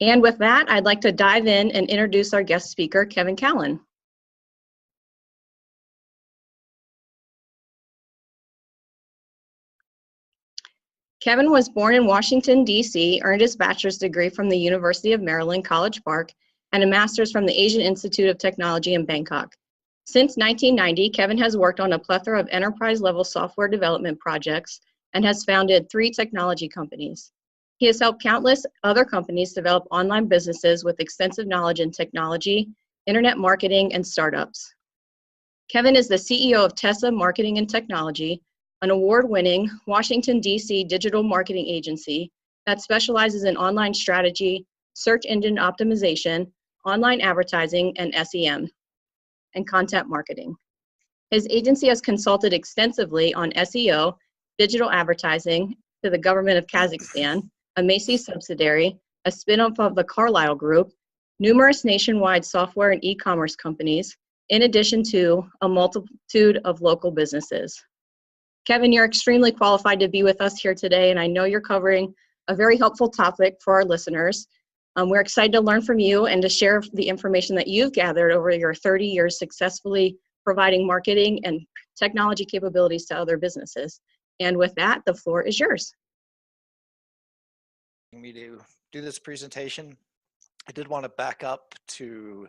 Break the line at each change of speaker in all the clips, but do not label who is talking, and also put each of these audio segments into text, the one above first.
And with that, I'd like to dive in and introduce our guest speaker, Kevin Callen. Kevin was born in Washington, D.C., earned his bachelor's degree from the University of Maryland, College Park, and a master's from the Asian Institute of Technology in Bangkok. Since 1990, Kevin has worked on a plethora of enterprise-level software development projects and has founded 3 technology companies. He has helped countless other companies develop online businesses with extensive knowledge in technology, internet marketing, and startups. Kevin is the CEO of TESSA Marketing and Technology, an award-winning Washington, D.C. digital marketing agency that specializes in online strategy, search engine optimization, online advertising, and SEM, and content marketing. His agency has consulted extensively on SEO, digital advertising to the government of Kazakhstan, a Macy's subsidiary, a spin-off of the Carlyle Group, numerous nationwide software and e-commerce companies, in addition to a multitude of local businesses. Kevin, you're extremely qualified to be with us here today, and I know you're covering a very helpful topic for our listeners. We're excited to learn from you and to share the information that you've gathered over your 30 years successfully providing marketing and technology capabilities to other businesses. And with that, the floor is yours.
Me to do this presentation. I did want to back up to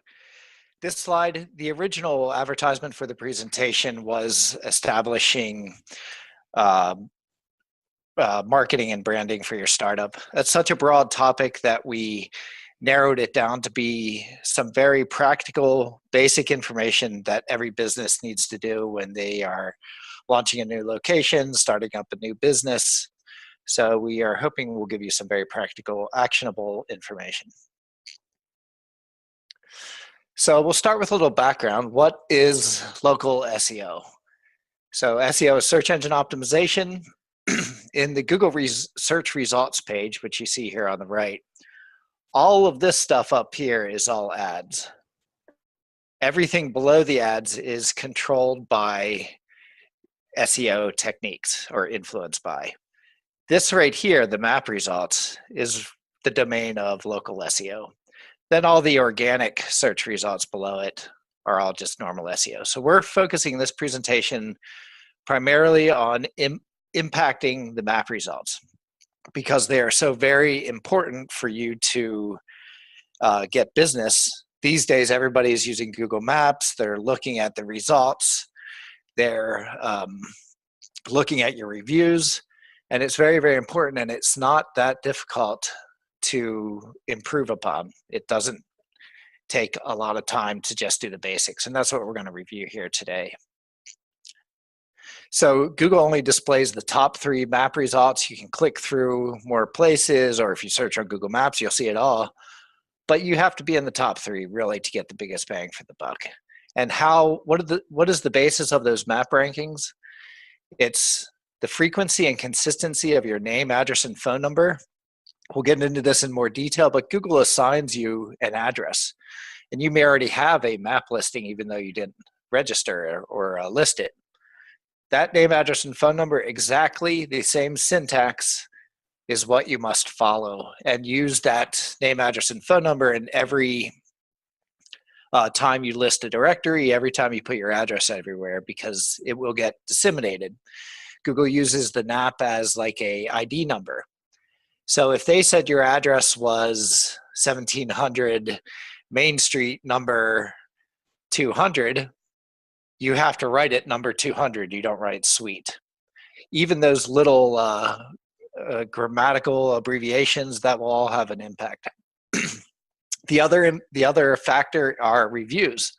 this slide. The original advertisement for the presentation was establishing marketing and branding for your startup. That's such a broad topic that we narrowed it down to be some very practical, basic information that every business needs to do when they are launching a new location, starting up a new business. So we are hoping we'll give you some very practical, actionable information. So we'll start with a little background. What is local SEO? So SEO is search engine optimization. In the Google search results page, which you see here on the right, all of this stuff up here is all ads. Everything below the ads is controlled by SEO techniques or influenced by. This right here, the map results, is the domain of local SEO. Then all the organic search results below it are all just normal SEO. So we're focusing this presentation primarily on impacting the map results because they are so very important for you to get business. These days, everybody is using Google Maps. They're looking at the results. They're looking at your reviews. And it's very, very important, and it's not that difficult to improve upon. It doesn't take a lot of time to just do the basics, and that's what we're going to review here today. So Google only displays the top 3 map results. You can click through more places, or if you search on Google Maps, you'll see it all. But you have to be in the top 3 really to get the biggest bang for the buck. And what is the basis of those map rankings? It's the frequency and consistency of your name, address, and phone number. We'll get into this in more detail, but Google assigns you an address. And you may already have a map listing even though you didn't register or list it. That name, address, and phone number, exactly the same syntax, is what you must follow. And use that name, address, and phone number in every time you list a directory, every time you put your address everywhere, because it will get disseminated. Google uses the NAP as like a ID number. So if they said your address was 1700 Main Street, number 200, you have to write it number 200. You don't write suite. Even those little grammatical abbreviations, that will all have an impact. The other factor are reviews.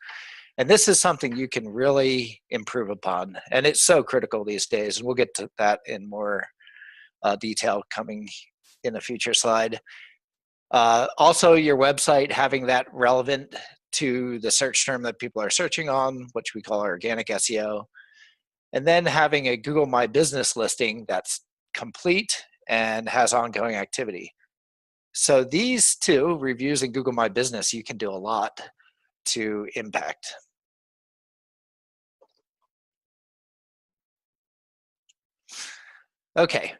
And this is something you can really improve upon. And it's so critical these days. And we'll get to that in more detail coming in a future slide. Also, your website, having that relevant to the search term that people are searching on, which we call organic SEO. And then having a Google My Business listing that's complete and has ongoing activity. So these 2, reviews and Google My Business, you can do a lot to impact. Okay.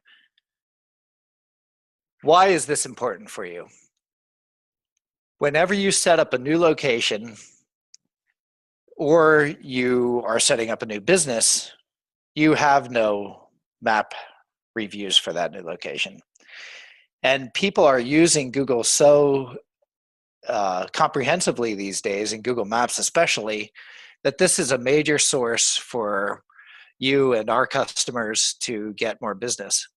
Why is this important for you? Whenever you set up a new location or you are setting up a new business, you have no map reviews for that new location. And people are using Google so comprehensively these days, in Google Maps especially, that this is a major source for you and our customers to get more business.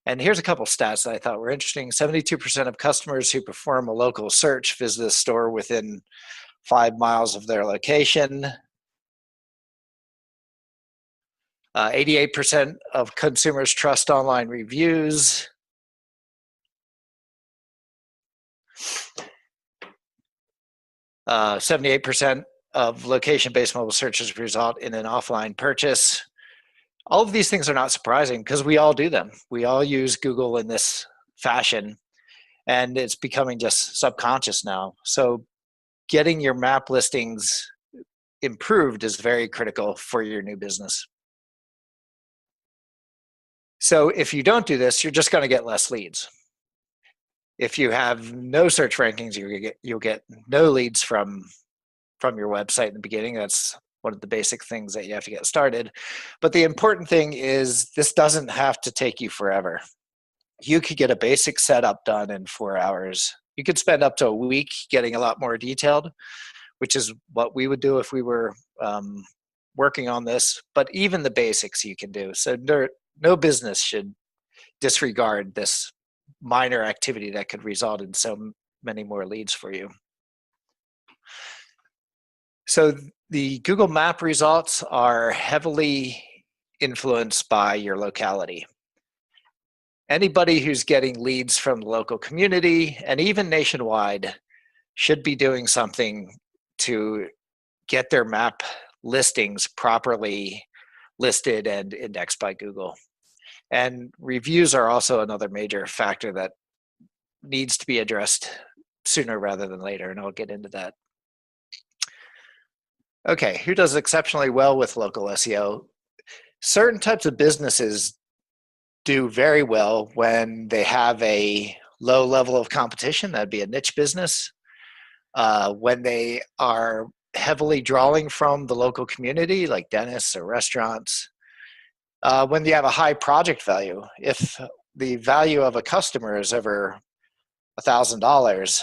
And here's a couple stats that I thought were interesting. 72% of customers who perform a local search visit a store within 5 miles of their location. 88% of consumers trust online reviews. 78% of location-based mobile searches result in an offline purchase. All of these things are not surprising because we all do them. We all use Google in this fashion, and it's becoming just subconscious now. So getting your map listings improved is very critical for your new business. So if you don't do this, you're just going to get less leads. If you have no search rankings, you'll get no leads from your website in the beginning. That's one of the basic things that you have to get started. But the important thing is this doesn't have to take you forever. You could get a basic setup done in 4 hours. You could spend up to a week getting a lot more detailed, which is what we would do if we were working on this. But even the basics you can do. So no business should disregard this minor activity that could result in so many more leads for you. So the Google Map results are heavily influenced by your locality. Anybody who's getting leads from the local community and even nationwide should be doing something to get their map listings properly listed and indexed by Google. And reviews are also another major factor that needs to be addressed sooner rather than later, and I'll get into that. Okay, who does exceptionally well with local SEO? Certain types of businesses do very well when they have a low level of competition. That'd be a niche business. When they are heavily drawing from the local community, like dentists or restaurants. When you have a high project value, if the value of a customer is over $1,000,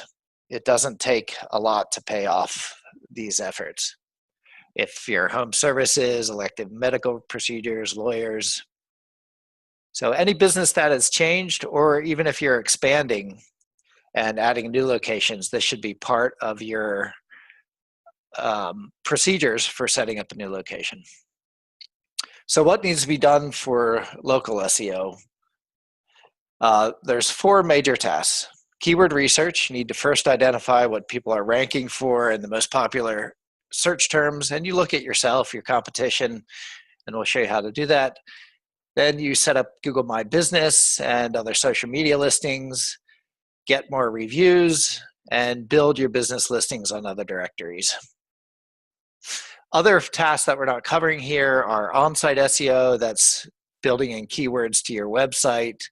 it doesn't take a lot to pay off these efforts. If your home services, elective medical procedures, lawyers. So any business that has changed, or even if you're expanding and adding new locations, this should be part of your procedures for setting up a new location. So what needs to be done for local SEO? There's 4 major tasks. Keyword research. You need to first identify what people are ranking for and the most popular search terms, and you look at yourself, your competition, and we'll show you how to do that. Then you set up Google My Business and other social media listings, get more reviews, and build your business listings on other directories. Other tasks that we're not covering here are on-site SEO, that's building in keywords to your website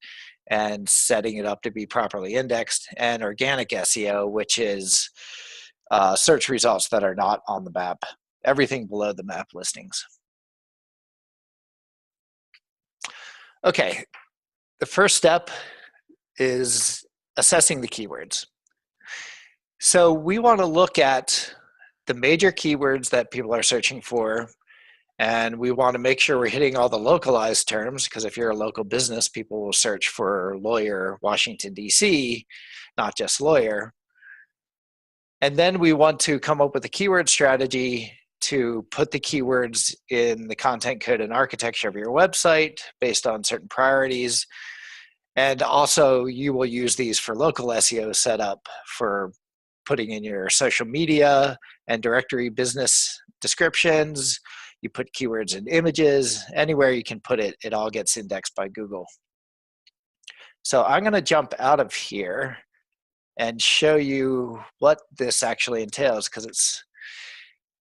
and setting it up to be properly indexed, and organic SEO, which is search results that are not on the map, everything below the map listings. Okay, the first step is assessing the keywords. So we want to look at the major keywords that people are searching for, and we want to make sure we're hitting all the localized terms, because if you're a local business, people will search for lawyer, Washington, D.C., not just lawyer. And then we want to come up with a keyword strategy to put the keywords in the content code and architecture of your website based on certain priorities. And also you will use these for local SEO setup for putting in your social media and directory business descriptions. You put keywords in images, anywhere you can put it, it all gets indexed by Google. So I'm going to jump out of here and show you what this actually entails, because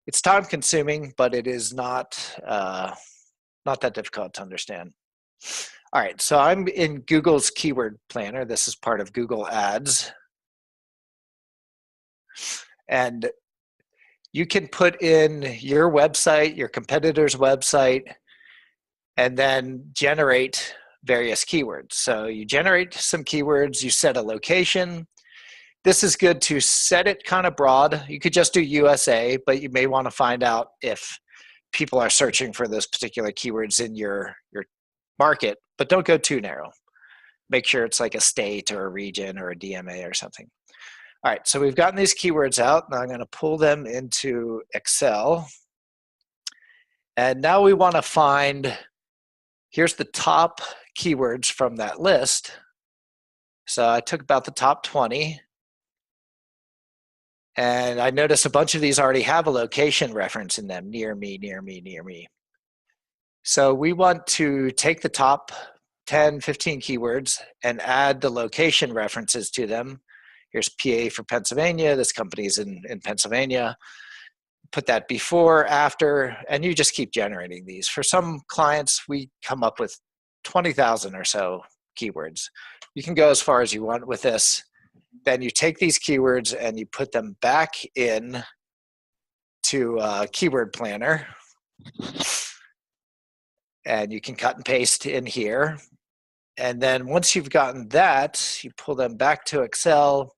it's time consuming, but it is not that difficult to understand. All right, so I'm in Google's keyword planner. This is part of Google Ads. And you can put in your website, your competitor's website, and then generate various keywords. So you generate some keywords, you set a location. This is good to set it kind of broad. You could just do USA, but you may want to find out if people are searching for those particular keywords in your market, but don't go too narrow. Make sure it's like a state or a region or a DMA or something. All right, so we've gotten these keywords out. Now I'm going to pull them into Excel. And now we want to find, here's the top keywords from that list. So I took about the top 20. And I notice a bunch of these already have a location reference in them, near me, near me, near me. So we want to take the top 10, 15 keywords and add the location references to them. Here's PA for Pennsylvania. This company's in Pennsylvania. Put that before, after, and you just keep generating these. For some clients, we come up with 20,000 or so keywords. You can go as far as you want with this. Then you take these keywords and you put them back in to Keyword Planner. And you can cut and paste in here. And then once you've gotten that, you pull them back to Excel.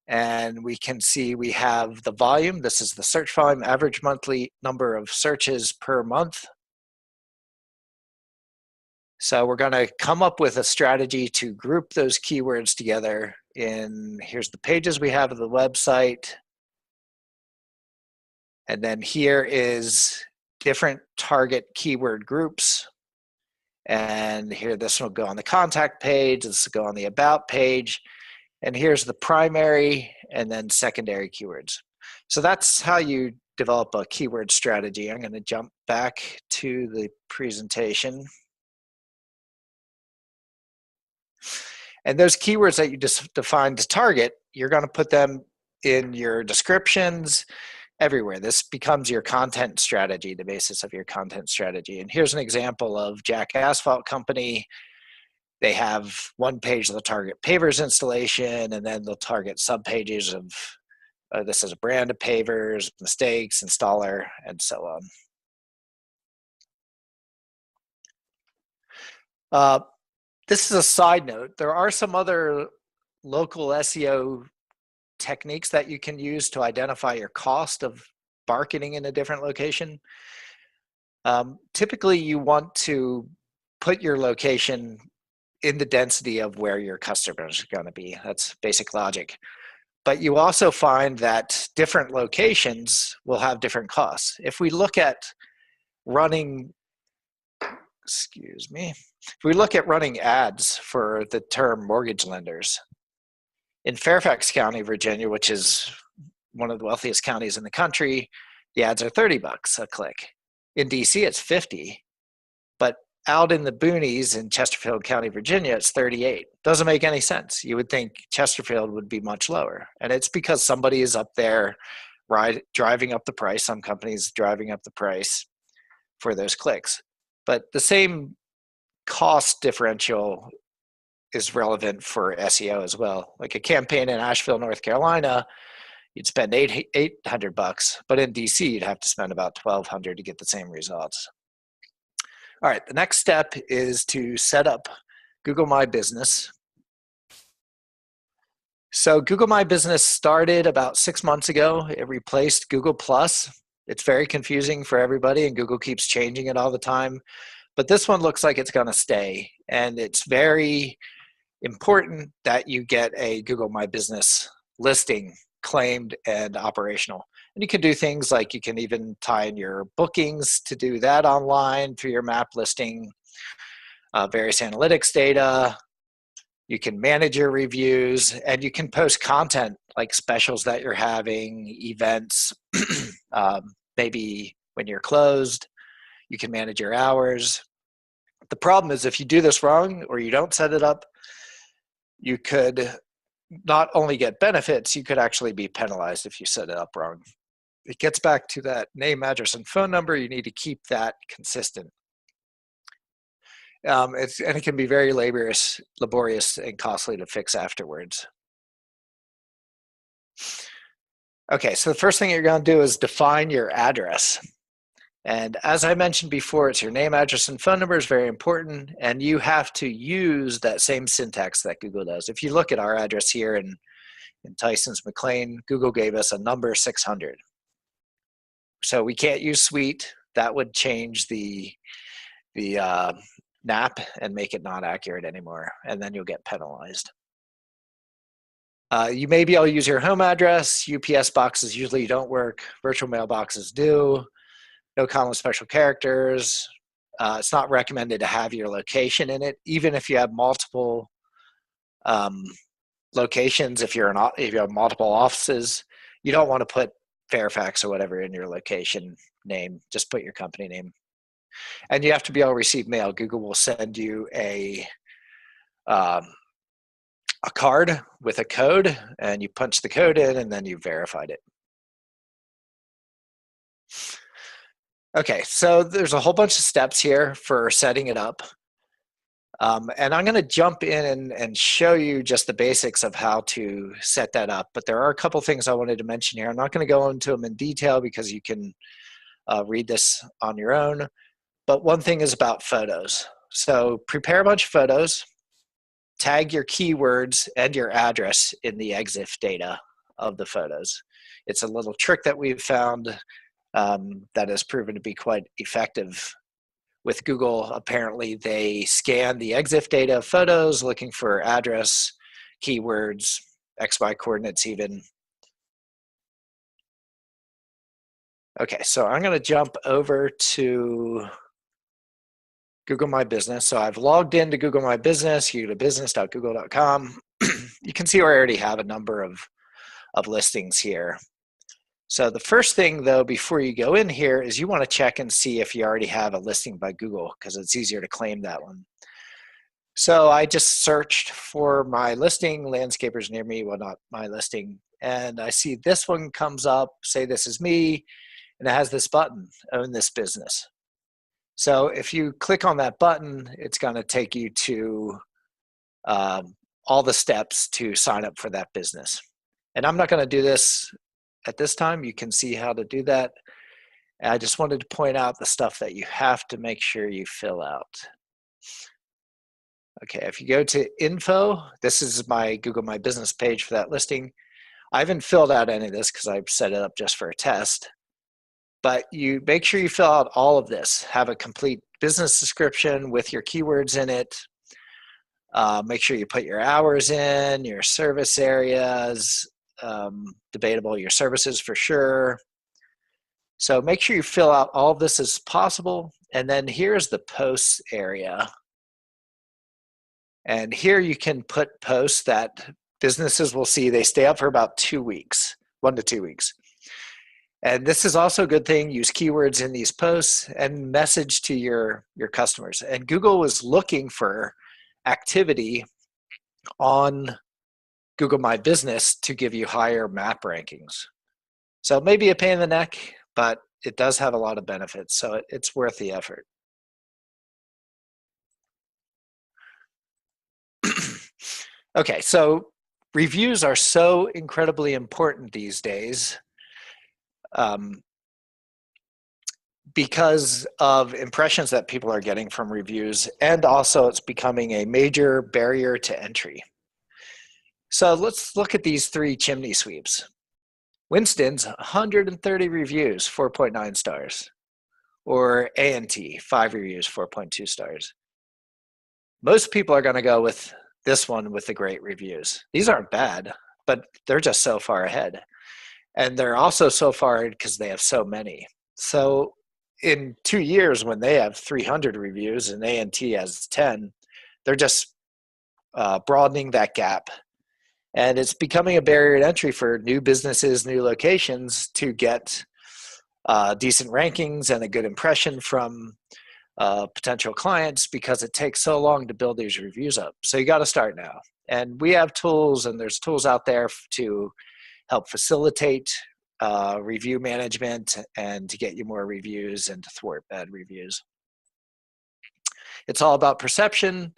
And we can see we have the volume. This is the search volume, average monthly number of searches per month. So we're going to come up with a strategy to group those keywords together in, here's the pages we have of the website. And then here is different target keyword groups. And here, this will go on the contact page. This will go on the about page. And here's the primary and then secondary keywords. So that's how you develop a keyword strategy. I'm going to jump back to the presentation. And those keywords that you just defined to target, you're going to put them in your descriptions everywhere. This becomes your content strategy, the basis of your content strategy. And here's an example of Jack Asphalt Company. They have one page that'll target pavers installation, and then they'll target subpages of this is a brand of pavers, mistakes, installer, and so on. This is a side note. There are some other local SEO techniques that you can use to identify your cost of marketing in a different location. Typically, you want to put your location in the density of where your customers are going to be. That's basic logic. But you also find that different locations will have different costs. If we look at running, if we look at running ads for the term mortgage lenders, in Fairfax County, Virginia, which is one of the wealthiest counties in the country, the ads are $30 a click. In DC, it's 50. But out in the boonies in Chesterfield County, Virginia, it's 38. Doesn't make any sense. You would think Chesterfield would be much lower. And it's because somebody is up there driving up the price. Some companies driving up the price for those clicks. But the same cost differential is relevant for SEO as well. Like a campaign in Asheville, North Carolina, you'd spend $800, but in DC, you'd have to spend about $1,200 to get the same results. All right, the next step is to set up Google My Business. So Google My Business started about 6 months ago. It replaced Google+. It's very confusing for everybody, and Google keeps changing it all the time. But this one looks like it's going to stay, and it's very important that you get a Google My Business listing claimed and operational. And you can do things like you can even tie in your bookings to do that online through your map listing, various analytics data. You can manage your reviews, and you can post content like specials that you're having, events, maybe when you're closed. You can manage your hours. The problem is if you do this wrong or you don't set it up, you could not only get benefits, you could actually be penalized if you set it up wrong. It gets back to that name, address, and phone number. You need to keep that consistent. And it can be very laborious and costly to fix afterwards. Okay, so the first thing you're going to do is define your address. And as I mentioned before, it's your name, address, and phone number is very important, and you have to use that same syntax that Google does. If you look at our address here in Tysons McLean, Google gave us a number 600. So we can't use suite. That would change the NAP and make it not accurate anymore, and then you'll get penalized. You may be able to use your home address. UPS boxes usually don't work. Virtual mailboxes do. No comma special characters. It's not recommended to have your location in it, even if you have multiple locations. If you have multiple offices, you don't want to put Fairfax or whatever in your location name. Just put your company name. And you have to be able to receive mail. Google will send you a card with a code, and you punch the code in, and then you verified it. Okay, so there's a whole bunch of steps here for setting it up. And I'm going to jump in and show you just the basics of how to set that up. But there are a couple things I wanted to mention here. I'm not going to go into them in detail because you can read this on your own. But one thing is about photos. So prepare a bunch of photos, tag your keywords and your address in the EXIF data of the photos. It's a little trick that we've found that has proven to be quite effective. With Google, apparently they scan the EXIF data of photos looking for address, keywords, XY coordinates even. Okay, so I'm going to jump over to Google My Business. So I've logged into Google My Business. You go to business.google.com. You can see I already have a number of listings here. So the first thing, though, before you go in here is you want to check and see if you already have a listing by Google, because it's easier to claim that one. So I just searched for my listing, landscapers near me, well, not my listing, and I see this one comes up, say this is me, and it has this button, own this business. So if you click on that button, it's going to take you to all the steps to sign up for that business. And I'm not going to do this at this time. You can see how to do that. And I just wanted to point out the stuff that you have to make sure you fill out. Okay, if you go to info, this is my Google My Business page for that listing. I haven't filled out any of this because I've set it up just for a test. But you make sure you fill out all of this. Have a complete business description with your keywords in it. Make sure you put your hours in, your service areas, debatable, your services for sure. So make sure you fill out all of this as possible. And then here's the posts area. And here you can put posts that businesses will see. They stay up for about 2 weeks, 1 to 2 weeks. And this is also a good thing. Use keywords in these posts and message to your customers. And Google was looking for activity on Google My Business to give you higher map rankings. So it may be a pain in the neck, but it does have a lot of benefits. So it's worth the effort. Okay, so reviews are so incredibly important these days. Because of impressions that people are getting from reviews, and also it's becoming a major barrier to entry. So let's look at these 3 chimney sweeps. Winston's 130 reviews, 4.9 stars. Or A&T, 5 reviews, 4.2 stars. Most people are going to go with this one with the great reviews. These aren't bad, but they're just so far ahead. And they're also so far ahead because they have so many. So in 2 years, when they have 300 reviews and A&T has 10, they're just broadening that gap. And it's becoming a barrier to entry for new businesses, new locations to get decent rankings and a good impression from potential clients, because it takes so long to build these reviews up. So you got to start now. And we have tools, and there's tools out there to help facilitate review management and to get you more reviews and to thwart bad reviews. It's all about perception.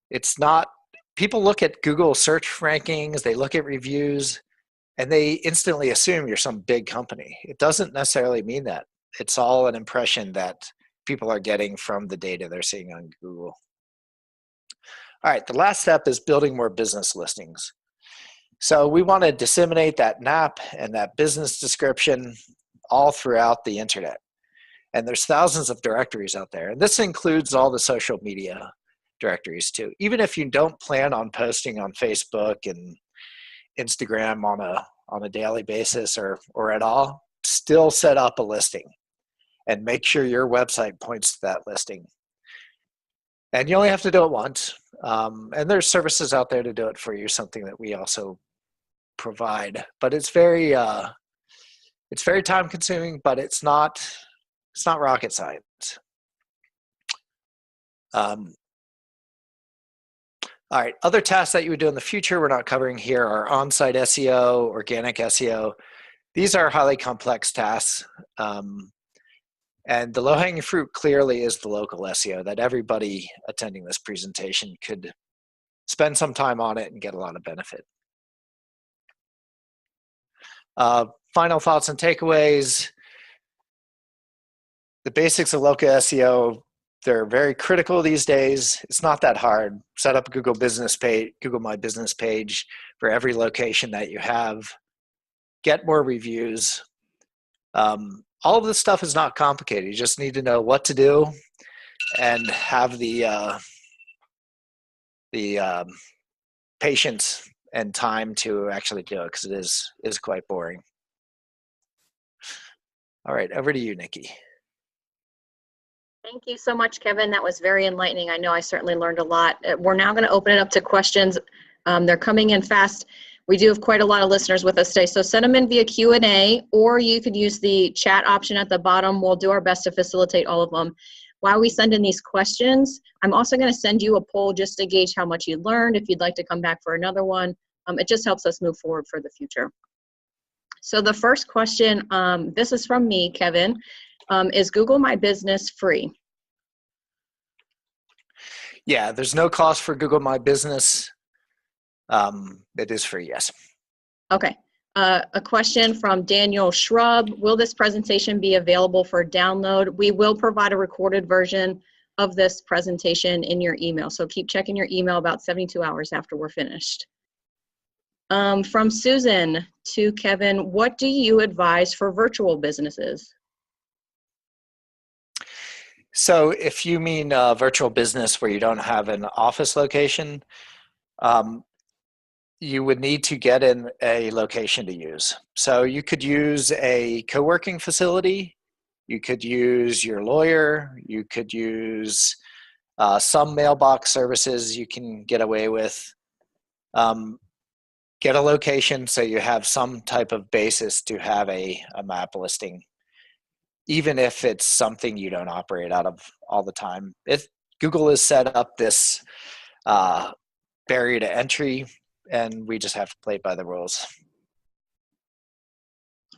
It's not, people look at Google search rankings, they look at reviews, and they instantly assume you're some big company. It doesn't necessarily mean that. It's all an impression that people are getting from the data they're seeing on Google. All right, the last step is building more business listings. So we want to disseminate that NAP and that business description all throughout the internet. And there's thousands of directories out there. And this includes all the social media directories too. Even if you don't plan on posting on Facebook and Instagram on a daily basis or at all, still set up a listing and make sure your website points to that listing. And you only have to do it once. And there's services out there to do it for you, something that we also provide. But it's very time consuming, but it's not rocket science. All right, other tasks that you would do in the future we're not covering here are on-site SEO, organic SEO. These are highly complex tasks. And the low-hanging fruit clearly is the local SEO that everybody attending this presentation could spend some time on it and get a lot of benefit. Final thoughts and takeaways. The basics of local SEO, they're very critical these days. It's not that hard. Set up a Google Business page, Google My Business page for every location that you have. Get more reviews. All of this stuff is not complicated. You just need to know what to do and have the patience and time to actually do it, because it is quite boring. All right, over to you, Nikki.
Thank you so much, Kevin. That was very enlightening. I know I certainly learned a lot. We're now going to open it up to questions. They're coming in fast. We do have quite a lot of listeners with us today, so send them in via Q&A, or you could use the chat option at the bottom. We'll do our best to facilitate all of them. While we send in these questions, I'm also going to send you a poll just to gauge how much you learned, if you'd like to come back for another one. It just helps us move forward for the future. So the first question, this is from me, Kevin. Is Google My Business free?
Yeah, there's no cost for Google My Business. It is free, yes.
Okay. A question from Daniel Shrub. Will this presentation be available for download? We will provide a recorded version of this presentation in your email. So keep checking your email about 72 hours after we're finished. From Susan to Kevin, what do you advise for virtual businesses?
So if you mean virtual business where you don't have an office location, you would need to get in a location to use. So you could use a co-working facility, you could use your lawyer, you could use some mailbox services you can get away with. Get a location so you have some type of basis to have a map listing, even if it's something you don't operate out of all the time. If Google has set up this barrier to entry, and we just have to play by the rules.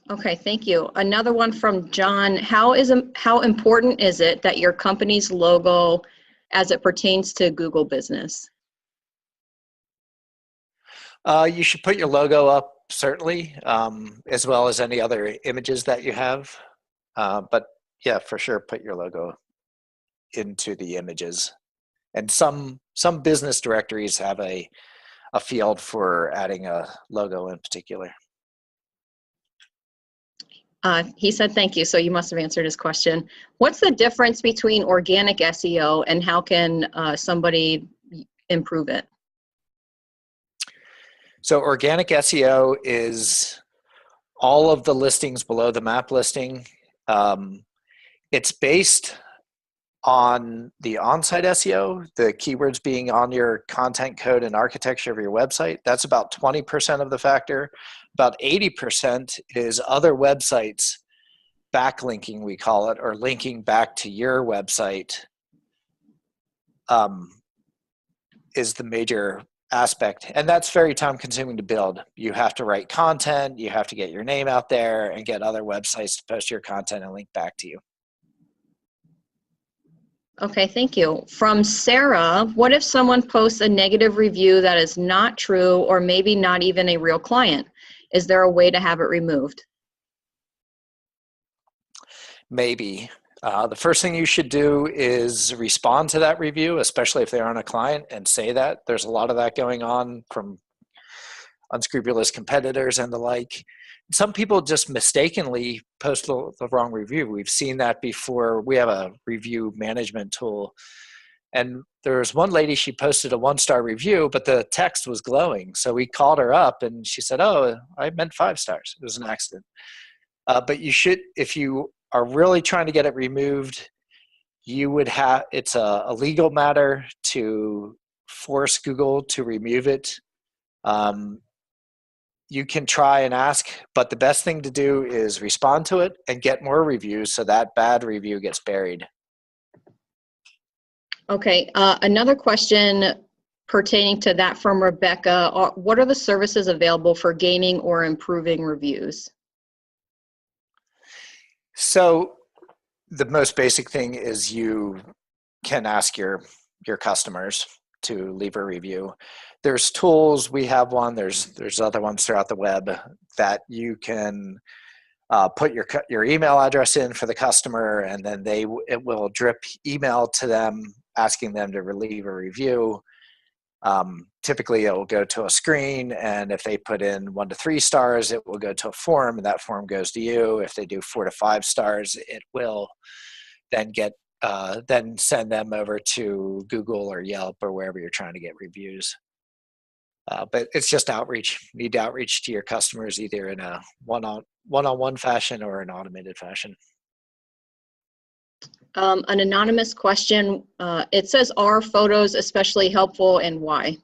Okay, thank you. Another one from John. How important is it that your company's logo as it pertains to Google Business?
You should put your logo up, certainly, as well as any other images that you have. But yeah, for sure, put your logo into the images. And some business directories have a field for adding a logo in particular.
He said thank you, so you must have answered his question. What's the difference between organic SEO and how can somebody improve it?
So organic SEO is all of the listings below the map listing. It's based on the on-site SEO, the keywords being on your content code and architecture of your website. That's about 20% of the factor. About 80% is other websites backlinking, we call it, or linking back to your website, is the major aspect. And that's very time consuming to build. You have to write content, you have to get your name out there and get other websites to post your content and link back to you.
Okay, thank you. From Sarah, what if someone posts a negative review that is not true or maybe not even a real client? Is there a way to have it removed?
Maybe. The first thing you should do is respond to that review, especially if they're on a client, and say that. There's a lot of that going on from unscrupulous competitors and the like. Some people just mistakenly post the wrong review. We've seen that before. We have a review management tool. And there was one lady, she posted a 1-star review, but the text was glowing. So we called her up and she said, "Oh, I meant 5 stars. It was an accident." But you should, if you are really trying to get it removed, you would have, it's a legal matter to force Google to remove it. You can try and ask, but the best thing to do is respond to it and get more reviews so that bad review gets buried.
Okay, another question pertaining to that from Rebecca. What are the services available for gaining or improving reviews?
So the most basic thing is you can ask your customers to leave a review. There's tools, we have one, there's other ones throughout the web that you can put your email address in for the customer, and then it will drip email to them asking them to leave a review. Typically it will go to a screen, and if they put in 1 to 3 stars, it will go to a form, and that form goes to you. If they do 4 to 5 stars, it will then then send them over to Google or Yelp or wherever you're trying to get reviews. But it's just outreach. You need to outreach to your customers either in a one-on-one fashion or an automated fashion.
An anonymous question. It says, are photos especially helpful and why?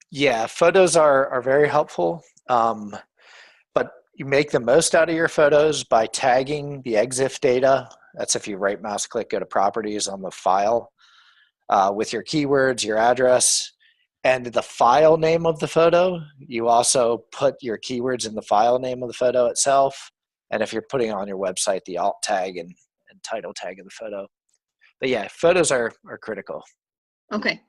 Yeah, photos are very helpful, but you make the most out of your photos by tagging the EXIF data. That's if you right mouse click, go to properties on the file, with your keywords, your address, and the file name of the photo. You also put your keywords in the file name of the photo itself. And if you're putting on your website, the alt tag and title tag of the photo. But yeah, photos are critical.
Okay.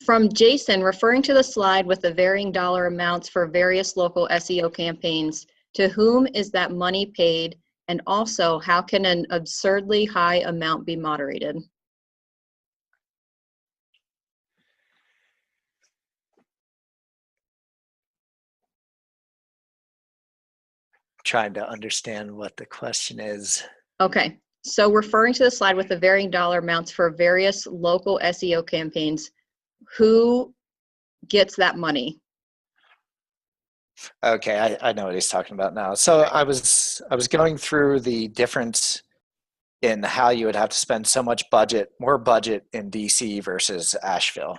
From Jason, referring to the slide with the varying dollar amounts for various local SEO campaigns, to whom is that money paid? And also, how can an absurdly high amount be moderated?
Trying to understand what the question is.
Okay, so referring to the slide with the varying dollar amounts for various local SEO campaigns, who gets that money?
Okay, I know what he's talking about now. So I was going through the difference in how you would have to spend so much more budget in DC versus Asheville.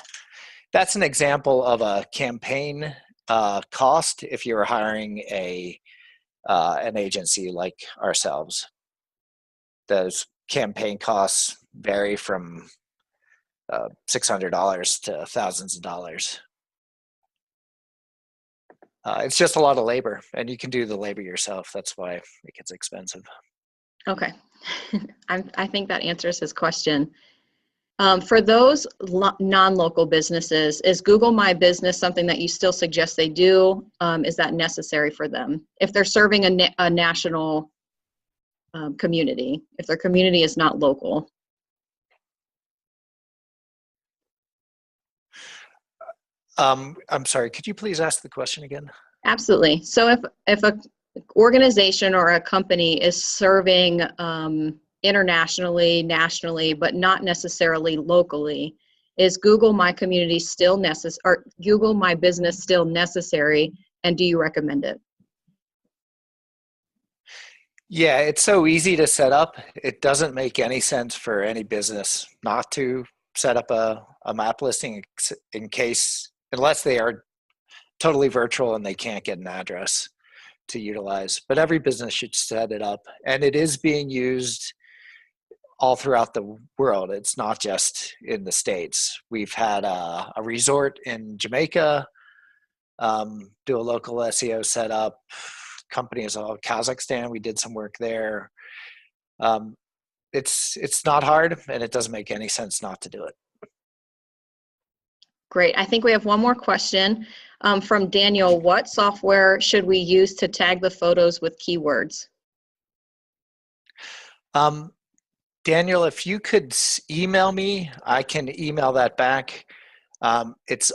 That's an example of a campaign cost if you're hiring an agency like ourselves. Those campaign costs vary from $600 to thousands of dollars. It's just a lot of labor, and you can do the labor yourself. That's why it gets expensive.
Okay, I think that answers his question. For those non-local businesses, is Google My Business something that you still suggest they do? Is that necessary for them? If they're serving a national community, if their community is not local.
I'm sorry, could you please ask the question again?
Absolutely. So if a organization or a company is serving internationally, nationally, but not necessarily locally, is Google My Community still necessary, or Google My Business still necessary, and do you recommend it?
Yeah, it's so easy to set up. It doesn't make any sense for any business not to set up a map listing in case, unless they are totally virtual and they can't get an address to utilize. But every business should set it up, and it is being used all throughout the world. It's not just in the States. We've had a resort in Jamaica do a local SEO setup. Companies in Kazakhstan, we did some work there. It's not hard, and it doesn't make any sense not to do it.
Great. I think we have one more question from Daniel. What software should we use to tag the photos with keywords?
Daniel, if you could email me, I can email that back. There's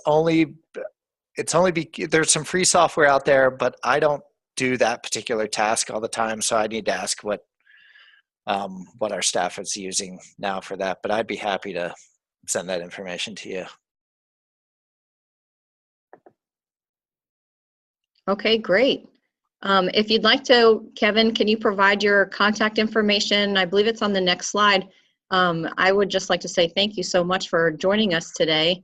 some free software out there, but I don't do that particular task all the time, so I need to ask what our staff is using now for that. But I'd be happy to send that information to you.
Okay, great. If you'd like to, Kevin, can you provide your contact information? I believe it's on the next slide. I would just like to say thank you so much for joining us today.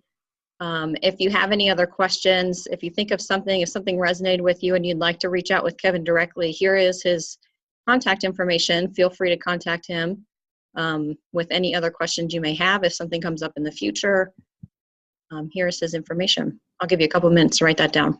If you have any other questions, if you think of something, if something resonated with you and you'd like to reach out with Kevin directly, here is his contact information. Feel free to contact him with any other questions you may have if something comes up in the future. Here's his information. I'll give you a couple minutes to write that down.